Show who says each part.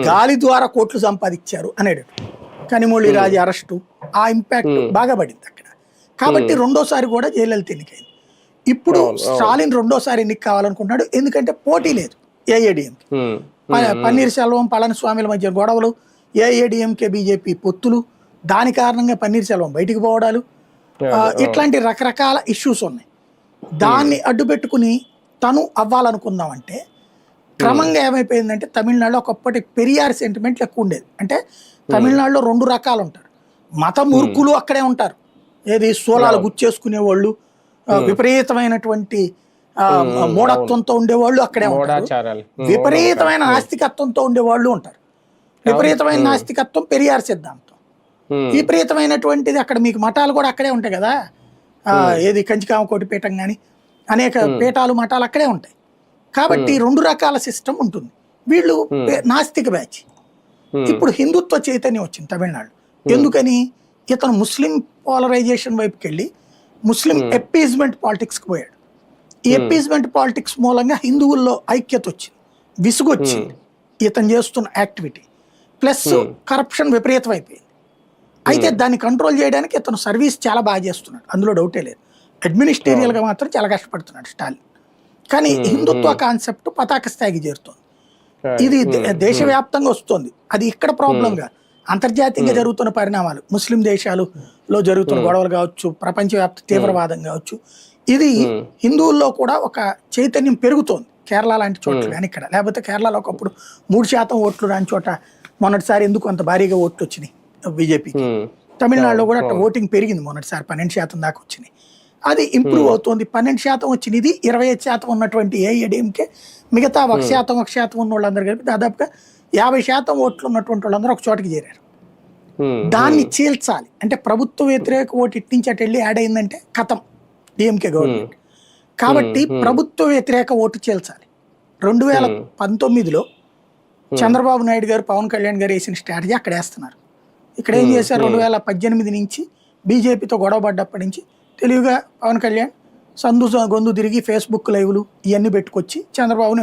Speaker 1: గాలి ద్వారా కోట్లు సంపాదించారు అనేడు కనిమొళి రాజు అరెస్టు ఆ ఇంపాక్ట్ బాగా పడింది అక్కడ. కాబట్టి రెండోసారి కూడా జయలలిత ఎన్నికైంది. ఇప్పుడు స్టాలిన్ రెండోసారి ఎన్నిక కావాలనుకుంటున్నాడు, ఎందుకంటే పోటీ లేదు ఏఐఏడిఎంకి. పన్నీర్ సెల్వం పళనిస్వామిల మధ్య గొడవలు, ఏఐఏడిఎంకే బీజేపీ పొత్తులు, దాని కారణంగా పన్నీర్ సెల్వం బయటికి పోవడాలు, ఇట్లాంటి రకరకాల ఇష్యూస్ ఉన్నాయి. దాన్ని అడ్డు పెట్టుకుని తను అవ్వాలనుకుందామంటే క్రమంగా ఏమైపోయిందంటే తమిళనాడులో ఒకప్పటి పెరియార్ సెంటిమెంట్లు ఎక్కువ ఉండేది. అంటే తమిళనాడులో రెండు రకాలు ఉంటారు, మత మూర్ఖులు అక్కడే ఉంటారు, ఏది సోలాలు గుచ్చేసుకునే వాళ్ళు, విపరీతమైనటువంటి మూఢత్వంతో ఉండేవాళ్ళు అక్కడే ఉంటారు, విపరీతమైన నాస్తికత్వంతో ఉండేవాళ్ళు ఉంటారు. విపరీతమైన నాస్తికత్వం పెరియార్ సిద్ధాంతం, విపరీతమైనటువంటిది అక్కడ మీకు మఠాలు కూడా అక్కడే ఉంటాయి కదా, ఏది కంచికామకోటి పీఠం కానీ అనేక పీఠాలు మఠాలు అక్కడే ఉంటాయి. కాబట్టి రెండు రకాల సిస్టమ్ ఉంటుంది. వీళ్ళు నాస్తిక బ్యాచ్. ఇప్పుడు హిందుత్వ చైతన్యం వచ్చింది తమిళనాడు. ఎందుకని? ఇతను ముస్లిం పోలరైజేషన్ వైపుకి వెళ్ళి ముస్లిం ఎప్పీజ్మెంట్ పాలిటిక్స్కి పోయాడు. ఈ ఎప్పీజ్మెంట్ పాలిటిక్స్ మూలంగా హిందువుల్లో ఐక్యత వచ్చింది, విసుగు వచ్చింది ఇతను చేస్తున్న యాక్టివిటీ. ప్లస్ కరప్షన్ విపరీతం అయిపోయింది. అయితే దాన్ని కంట్రోల్ చేయడానికి ఇతను సర్వీస్ చాలా బాగా చేస్తున్నాడు, అందులో డౌటే లేదు. అడ్మినిస్ట్రేరియల్గా మాత్రం చాలా కష్టపడుతున్నాడు స్టాలిన్. కానీ హిందుత్వ కాన్సెప్ట్ పతాక స్థాయికి చేరుతోంది. ఇది దేశవ్యాప్తంగా వస్తుంది. అది ఇక్కడ ప్రాబ్లంగా అంతర్జాతీయంగా జరుగుతున్న పరిణామాలు, ముస్లిం దేశాలలో జరుగుతున్న గొడవలు కావచ్చు, ప్రపంచవ్యాప్త తీవ్రవాదం కావచ్చు, ఇది హిందువుల్లో కూడా ఒక చైతన్యం పెరుగుతోంది. కేరళ లాంటి చోట్ల కానీ ఇక్కడ, లేకపోతే కేరళలో ఒకప్పుడు 3% ఓట్లు రాని చోట మొన్నటిసారి ఎందుకు అంత భారీగా ఓట్లు వచ్చినాయి బీజేపీకి. తమిళనాడులో కూడా అట్లా ఓటింగ్ పెరిగింది, మొన్నటిసారి 12% దాకా వచ్చినాయి. అది ఇంప్రూవ్ అవుతుంది. 12% వచ్చినది 25% ఉన్నటువంటి ఏఐఏడిఎంకే మిగతా 1% ఉన్న వాళ్ళందరూ కలిపి దాదాపుగా 50% ఓట్లు ఉన్నటువంటి వాళ్ళందరూ ఒక చోటకి చేరారు. దాన్ని చీల్చాలి అంటే ప్రభుత్వ వ్యతిరేక ఓటు ఇట్టించి అటు వెళ్ళి యాడ్ అయిందంటే కథం డిఎంకే గవర్నమెంట్. కాబట్టి ప్రభుత్వ వ్యతిరేక ఓటు చీల్చాలి. 2019లో చంద్రబాబు నాయుడు గారు పవన్ కళ్యాణ్ గారు వేసిన స్ట్రాటజీ అక్కడ వేస్తున్నారు. ఇక్కడ ఏం చేశారు, 2018 నుంచి బీజేపీతో గొడవ పడ్డప్పటి నుంచి తెలివిగా పవన్ కళ్యాణ్ సందు గొంతు తిరిగి ఫేస్బుక్ లైవ్లు ఇవన్నీ పెట్టుకొచ్చి చంద్రబాబుని